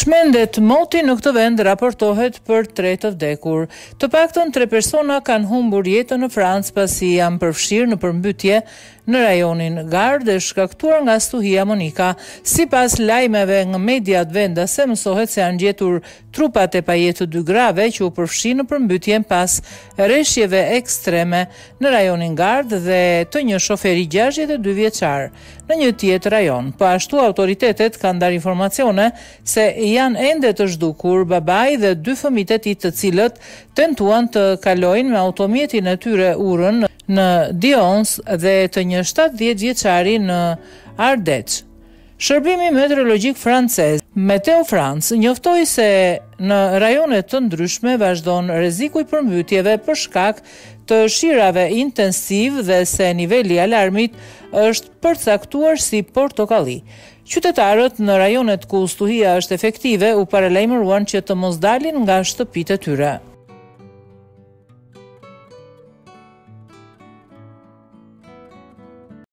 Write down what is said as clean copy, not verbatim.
Shmendet moti në këtë vend raportohet për 3 të vdekur. Të paktën 3 persona kanë humbur jetën në Francë pasi janë përfshirë në përmbytje në rajonin Gardë dhe shkaktuar nga stuhia Monika. Sipas lajmeve nga mediat vendase, mësohet se janë gjetur trupat e pajetë 2 grave që u përfshin në përmbytjen pas rreshjeve ekstreme në rajonin Gardë dhe të një shoferi 62 vjeçar në një tjetër rajon. Po ashtu autoritetet kanë dar informacione se janë ende të zhdukur babai dhe 2 fëmijët e tij, të cilët tentuan të kalojnë me automjetin e tyre urën në Dions dhe të një 70 vjeçari në Ardèche. Shërbimi meteorologjik francez Meteo France njoftoi se në rajone të ndryshme vazhdon rreziku i përmbytjeve për shkak të shirave intensiv dhe se niveli i alarmit është përcaktuar si portokalli. Qytetarët në rajonet ku stuhia është efektive u paralajmëruan që të mos dalin nga shtëpitë e tyre.